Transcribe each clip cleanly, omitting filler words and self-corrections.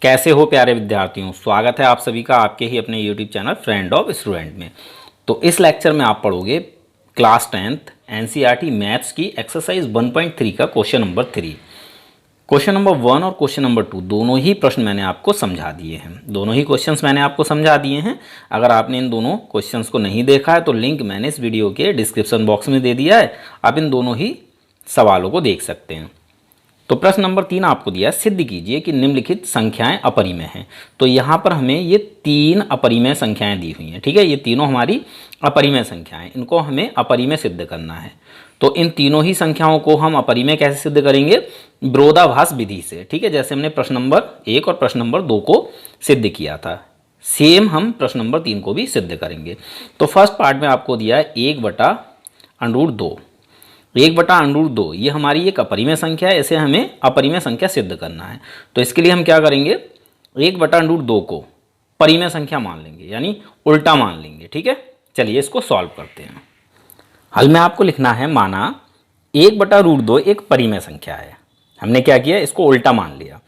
कैसे हो प्यारे विद्यार्थियों। स्वागत है आप सभी का आपके ही अपने YouTube channel friend of student में। तो इस लेक्चर में आप पढ़ोगे क्लास 10th NCERT मैथ्स की एक्सरसाइज 1.3 का क्वेश्चन नंबर 3। क्वेश्चन नंबर 1 और क्वेश्चन नंबर 2 दोनों ही प्रश्न मैंने आपको समझा दिए हैं, दोनों ही क्वेश्चंस मैंने आपको समझा दिए हैं। अगर आपने इन दोनों क्वेश्चंस को नहीं देखा है तो लिंक मैंने इस वीडियो के डिस्क्रिप्शन बॉक्स में दे दिया है, आप इन दोनों ही सवालों को देख सकते हैं। तो प्रश्न नंबर 3 आपको दिया, सिद्ध कीजिए कि निम्नलिखित संख्याएं अपरिमेय हैं। तो यहाँ पर हमें ये 3 अपरिमेय संख्याएं दी हुई हैं, ठीक है। ये तीनों हमारी अपरिमेय संख्याएं, इनको हमें अपरिमेय सिद्ध करना है। तो इन तीनों ही संख्याओं को हम अपरिमेय कैसे सिद्ध करेंगे? विरोधाभास विधि से, ठीक है। जैसे हमने प्रश्न नंबर 1 और प्रश्न नंबर 2 को सिद्ध किया था, सेम हम प्रश्न नंबर 3 को भी सिद्ध करेंगे। तो फर्स्ट पार्ट में आपको दिया है 1/√2। 1/√2 ये हमारी एक अपरिमेय संख्या है, इसे हमें अपरिमेय संख्या सिद्ध करना है। तो इसके लिए हम क्या करेंगे, 1/√2 को परिमेय संख्या मान लेंगे, यानी उल्टा मान लेंगे, ठीक है। चलिए इसको सॉल्व करते हैं। हल में आपको लिखना है, माना 1/√2 एक परिमेय संख्या है, हमने क्या किया, इसको उल्टा मान लिया।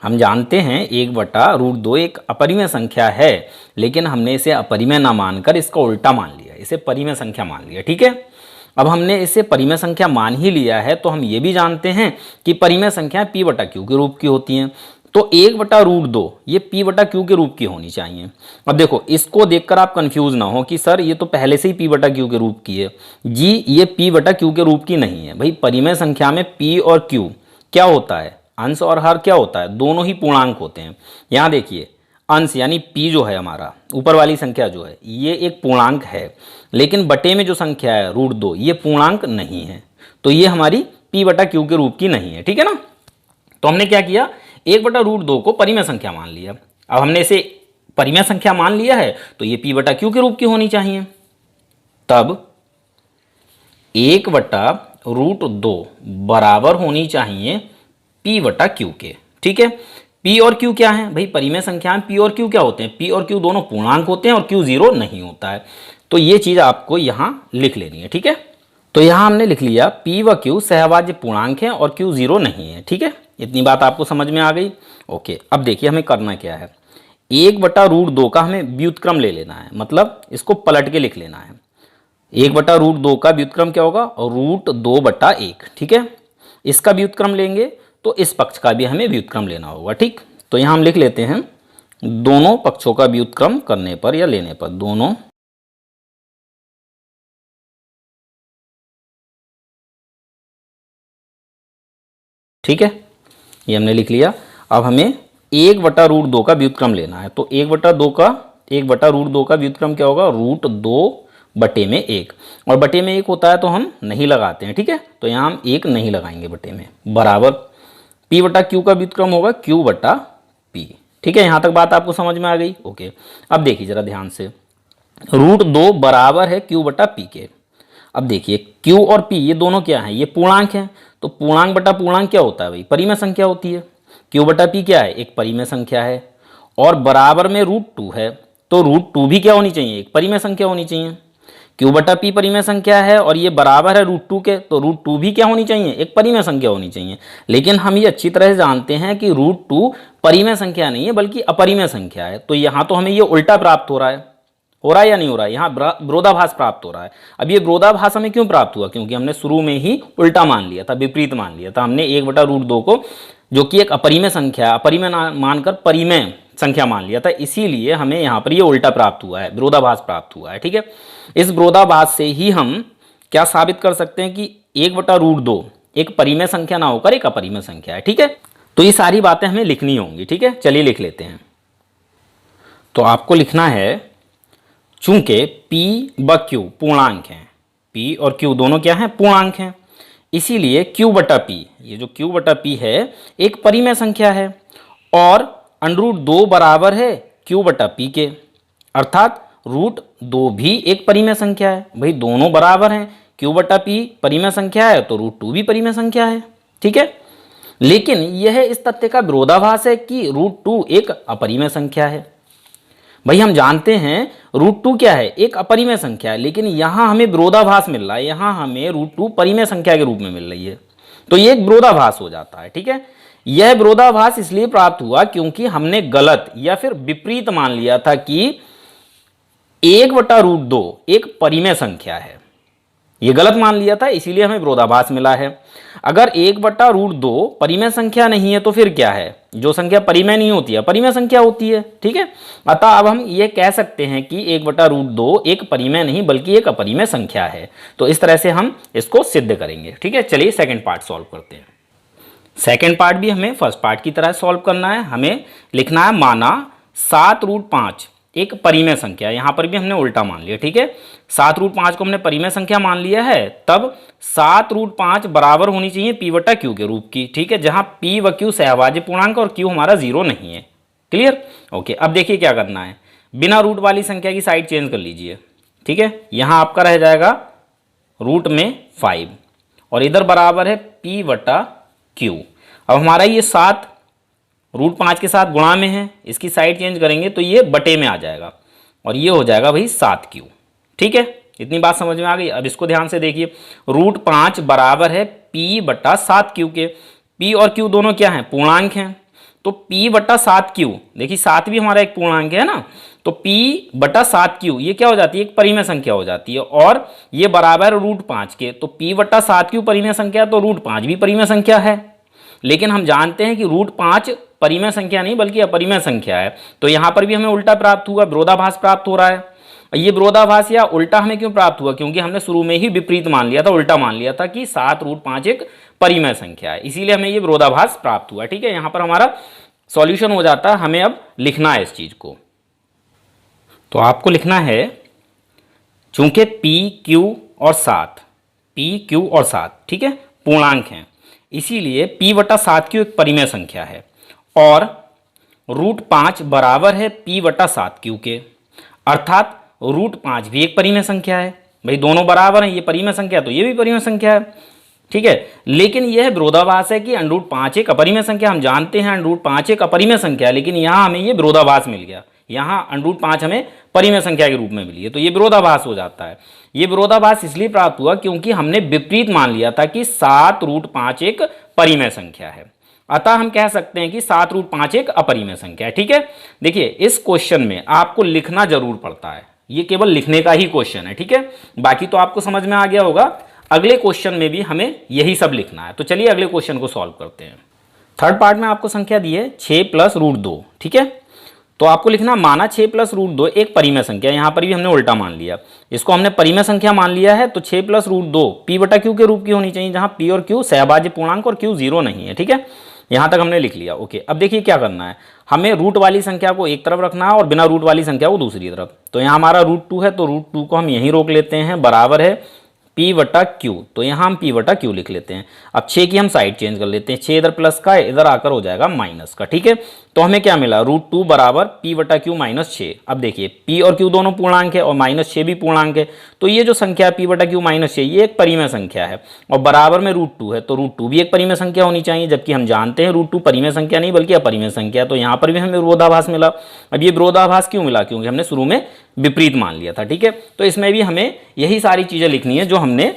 हम जानते हैं 1/√2 एक अपरिमेय संख्या है, लेकिन हमने इसे अपरिमेय ना मानकर इसका उल्टा मान लिया, इसे परिमेय संख्या मान लिया, ठीक है। अब हमने इसे परिमेय संख्या मान ही लिया है तो हम ये भी जानते हैं कि परिमेय संख्या p/q के रूप की होती हैं। तो 1/√2 ये p/q के रूप की होनी चाहिए। अब देखो, इसको देखकर आप कंफ्यूज ना हो कि सर ये तो पहले से ही p/q के रूप की है। जी, ये p/q के रूप की नहीं है भाई। परिमेय संख्या में p और q क्या होता है, अंश और हर क्या होता है, दोनों ही पूर्णांक होते हैं। यहाँ देखिए, अंश यानी p जो है हमारा, ऊपर वाली संख्या जो है, ये एक पूर्णांक है, लेकिन बटे में जो संख्या है √2 ये पूर्णांक नहीं है, तो ये हमारी p/q के रूप की नहीं है, ठीक है ना। तो हमने क्या किया, 1/√2 को परिमेय संख्या मान लिया। अब हमने इसे परिमेय संख्या मान लिया है तो ये p/q के रूप की होनी चाहिए। तब 1/√2 बराबर होनी चाहिए p/q के, ठीक है। p और q क्या है भाई, परिमेय संख्या में p और q क्या होते हैं, p और q दोनों पूर्णांक होते हैं और q 0 नहीं होता है। तो ये चीज आपको यहां लिख लेनी है, ठीक है। तो यहां हमने लिख लिया p व q सहभाज्य पूर्णांक है और q 0 नहीं है, ठीक है। इतनी बात आपको समझ में आ गई। ओके, अब देखिए हमें करना क्या है, 1/√2 का हमें व्युत्क्रम ले लेना है, मतलब इसको पलट के लिख लेना है। 1/√2 का व्युत्क्रम क्या होगा, √2/1, ठीक है। इसका व्युत्क्रम लेंगे तो इस पक्ष का भी हमें व्युत्क्रम लेना होगा, ठीक। तो यहां हम लिख लेते हैं, दोनों पक्षों का व्युत्क्रम करने पर या लेने पर, दोनों ठीक है, ये हमने लिख लिया। अब हमें 1/√2 का व्युत्क्रम लेना है। तो 1/√2 का व्युत्क्रम क्या होगा, √2/1, और बटे में 1 होता है तो हम नहीं लगाते हैं, ठीक है। तो यहाँ हम 1 नहीं लगाएंगे बटे में, बराबर p/q का व्युत्क्रम होगा q/p, ठीक है। यहाँ तक बात आपको समझ में आ गई। ओके, अब देखिए जरा ध्यान से, √2 बराबर है q/p के। अब देखिए q और p ये दोनों क्या हैं, ये पूर्णांक हैं। तो पूर्णांक बटा पूर्णांक क्या होता है भाई, परिमेय संख्या होती है। q/p क्या है, एक परिमेय संख्या है, और बराबर में √2 है, तो √2 भी क्या होनी चाहिए, एक परिमेय संख्या होनी चाहिए। q/p परिमेय संख्या है और ये बराबर है √2 के, तो √2 भी क्या होनी चाहिए, एक परिमेय संख्या होनी चाहिए। लेकिन हम ये अच्छी तरह से जानते हैं कि √2 परिमेय संख्या नहीं है बल्कि अपरिमेय संख्या है। तो यहाँ तो हमें ये उल्टा प्राप्त हो रहा है या नहीं हो रहा है, यहाँ विरोधाभास प्राप्त हो रहा है। अब ये विरोधाभास हमें क्यों प्राप्त हुआ, क्योंकि हमने शुरू में ही उल्टा मान लिया था, विपरीत मान लिया था। हमने 1/√2 को, जो कि एक अपरिमेय संख्या, अपरिमेय मानकर परिमेय संख्या मान लिया था, इसीलिए हमें यहाँ पर ये उल्टा प्राप्त हुआ है, विरोधाभास प्राप्त हुआ है, ठीक है। इस विरोधाभास से ही हम क्या साबित कर सकते हैं कि 1/√2 एक परिमेय संख्या ना होकर एक अपरिमेय संख्या है, ठीक है। तो ये सारी बातें हमें लिखनी होंगी, ठीक है। चलिए लिख लेते हैं। तो आपको लिखना है, चूंकि p व q पूर्णांक हैं, p और q दोनों क्या हैं, पूर्णांक हैं, इसीलिए q/p, ये जो q/p है एक परिमेय संख्या है, और √2 बराबर है q/p के, अर्थात √2 भी एक परिमेय संख्या है। भाई दोनों बराबर हैं, q/p परिमेय संख्या है तो √2 भी परिमेय संख्या है, ठीक है। लेकिन यह इस तथ्य का विरोधाभास है कि √2 एक अपरिमेय संख्या है। भाई हम जानते हैं √2 क्या है, एक अपरिमेय संख्या है, लेकिन यहाँ हमें विरोधाभास मिल रहा है, यहाँ हमें √2 परिमेय संख्या के रूप में मिल रही है, तो ये एक विरोधाभास हो जाता है, ठीक है। यह विरोधाभास इसलिए प्राप्त हुआ क्योंकि हमने गलत या फिर विपरीत मान लिया था कि 1/√2 एक परिमेय संख्या है। यह गलत मान लिया था, इसीलिए हमें विरोधाभास मिला है। अगर 1/√2 परिमेय संख्या नहीं है तो फिर क्या है? जो संख्या परिमेय नहीं होती है परिमेय संख्या होती है। ठीक है, अतः अब हम ये कह सकते हैं कि 1/√2 एक परिमेय नहीं बल्कि एक अपरिमेय संख्या है। तो इस तरह से हम इसको सिद्ध करेंगे। ठीक है, चलिए सेकंड पार्ट सॉल्व करते हैं। सेकंड पार्ट भी हमें फर्स्ट पार्ट की तरह सॉल्व करना है। हमें लिखना है माना 7√5 एक परिमेय संख्या। यहां पर भी हमने उल्टा मान लिया। ठीक है, 7√5 को हमने परिमेय संख्या मान लिया है, तब 7√5 बराबर होनी चाहिए p/q के रूप की। ठीक है, जहां p व q सहभाज्य पूर्णांक और q हमारा 0 नहीं है। क्लियर? ओके, अब देखिए क्या करना है। बिना रूट वाली संख्या की साइड चेंज कर लीजिए। ठीक है, यहां आपका रह जाएगा रूट में 5 और इधर बराबर है p/q। अब हमारा ये 7 √5 के साथ गुणा में है, इसकी साइड चेंज करेंगे तो ये बटे में आ जाएगा और ये हो जाएगा भाई 7q। ठीक है, इतनी बात समझ में आ गई। अब इसको ध्यान से देखिए, √5 बराबर है p/7q के। p और q दोनों क्या हैं? पूर्णांक हैं। तो p/7q, देखिए 7 भी हमारा एक पूर्णांक है ना, तो p/7q ये क्या हो जाती है? एक परिमेय संख्या हो जाती है और ये बराबर √5 के। तो p/7q परिमेय संख्या, तो √5 भी परिमेय संख्या है। लेकिन हम जानते हैं कि √5 परिमेय संख्या नहीं बल्कि अपरिमेय संख्या है। तो यहां पर भी हमें उल्टा प्राप्त हुआ, विरोधाभास प्राप्त हो रहा है। ये विरोधाभास या उल्टा हमें क्यों प्राप्त हुआ? क्योंकि हमने शुरू में ही विपरीत मान लिया था, उल्टा मान लिया था कि 7√5 एक परिमेय संख्या है, इसीलिए हमें ये विरोधाभास प्राप्त हुआ। ठीक है, यहां पर हमारा सॉल्यूशन हो जाता है। हमें अब लिखना है इस चीज को। तो आपको लिखना है, चूंकि p q और 7 ठीक है पूर्णांक हैं, इसीलिए p/7q एक परिमेय संख्या है और √5 बराबर है p/7q के, अर्थात √5 भी एक परिमेय संख्या है। भाई दोनों बराबर हैं, ये परिमेय संख्या तो ये भी परिमेय संख्या है। ठीक है, लेकिन यह विरोधाभास है कि √5 एक अपरिमेय संख्या। हम जानते हैं √5 एक अपरिमेय संख्या है, लेकिन यहाँ हमें ये विरोधाभास मिल गया। यहाँ √5 हमें परिमेय संख्या के रूप में मिली है, तो ये विरोधाभास हो जाता है। ये विरोधाभास इसलिए प्राप्त हुआ क्योंकि हमने विपरीत मान लिया था कि 7√5 एक परिमेय संख्या है। अतः हम कह सकते हैं कि 7√5 एक अपरिमेय संख्या है। ठीक है, देखिए इस क्वेश्चन में आपको लिखना जरूर पड़ता है, ये केवल लिखने का ही क्वेश्चन है। ठीक है, बाकी तो आपको समझ में आ गया होगा। अगले क्वेश्चन में भी हमें यही सब लिखना है। तो चलिए अगले क्वेश्चन को सॉल्व करते हैं। थर्ड पार्ट में आपको संख्या दी है 6 + √2। ठीक है, तो आपको लिखना माना 6 + √2 एक परिमेय संख्या। यहां पर भी हमने उल्टा मान लिया, इसको हमने परिमेय संख्या मान लिया है। तो 6 + √2 p/q के रूप की होनी चाहिए, जहां p और q सहभाज्य पूर्णांक और q 0 नहीं है। ठीक है, यहां तक हमने लिख लिया। ओके, अब देखिए क्या करना है। हमें रूट वाली संख्या को एक तरफ रखना है और बिना रूट वाली संख्या को दूसरी तरफ। तो यहाँ हमारा √2 है, तो √2 को हम यहीं रोक लेते हैं, बराबर है p/q। तो यहाँ हम p/q लिख लेते हैं। अब 6 की हम साइड चेंज कर लेते हैं, 6 इधर प्लस का है, इधर आकर हो जाएगा माइनस का। ठीक है, तो हमें क्या मिला? √2 बराबर p/q - 6। अब देखिए p और q दोनों पूर्णांक है और -6 भी पूर्णांक है, तो ये जो संख्या है p/q - 6 ये एक परिमेय संख्या है और बराबर में √2 है, तो √2 भी एक परिमेय संख्या होनी चाहिए, जबकि हम जानते हैं √2 परिमेय संख्या नहीं बल्कि अपरिमेय संख्या। तो यहाँ पर भी हमें विरोधाभास मिला। अब ये विरोधाभास क्यों मिला? क्योंकि हमने शुरू में विपरीत मान लिया था। ठीक है, तो इसमें भी हमें यही सारी चीजें लिखनी है जो हमने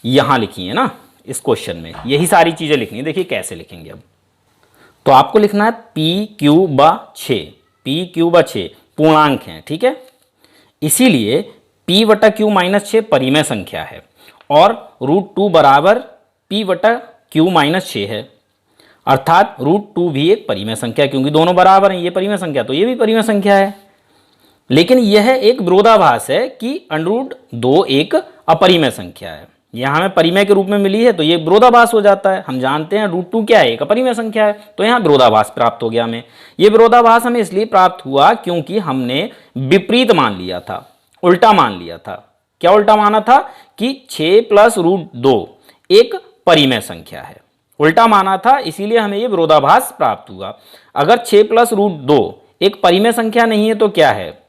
यहां लिखी है ना, इस क्वेश्चन में यही सारी चीजें लिखनी है। देखिए कैसे लिखेंगे। अब तो आपको लिखना है p/6 पूर्णांक है। ठीक है, इसीलिए p/q - 6 परिमेय संख्या है और √2 बराबर p/q - 6 है, अर्थात √2 भी एक परिमेय संख्या, क्योंकि दोनों बराबर हैं। ये परिमेय संख्या तो ये भी परिमेय संख्या है। लेकिन यह एक विरोधाभास है कि √2 एक अपरिमेय संख्या है। यहाँ हमें परिमेय के रूप में मिली है, तो ये विरोधाभास हो जाता है। हम जानते हैं √2 क्या है? एक अपरिमेय संख्या है, तो यहाँ विरोधाभास प्राप्त हो गया हमें। ये विरोधाभास हमें इसलिए प्राप्त हुआ क्योंकि हमने विपरीत मान लिया था, उल्टा मान लिया था। क्या उल्टा माना था? कि 6 + √2 एक परिमेय संख्या है, उल्टा माना था, इसीलिए हमें ये विरोधाभास प्राप्त हुआ। अगर 6 + √2 एक परिमेय संख्या नहीं है तो क्या है?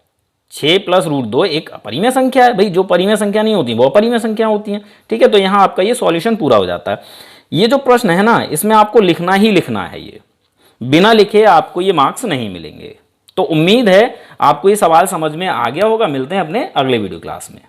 6 + √2 एक अपरिमेय संख्या है। भाई जो परिमेय संख्या नहीं होती वो अपरिमेय संख्या होती हैं। ठीक है, तो यहाँ आपका ये सॉल्यूशन पूरा हो जाता है। ये जो प्रश्न है ना, इसमें आपको लिखना ही लिखना है, ये बिना लिखे आपको ये मार्क्स नहीं मिलेंगे। तो उम्मीद है आपको ये सवाल समझ में आ गया होगा। मिलते हैं अपने अगले वीडियो क्लास में।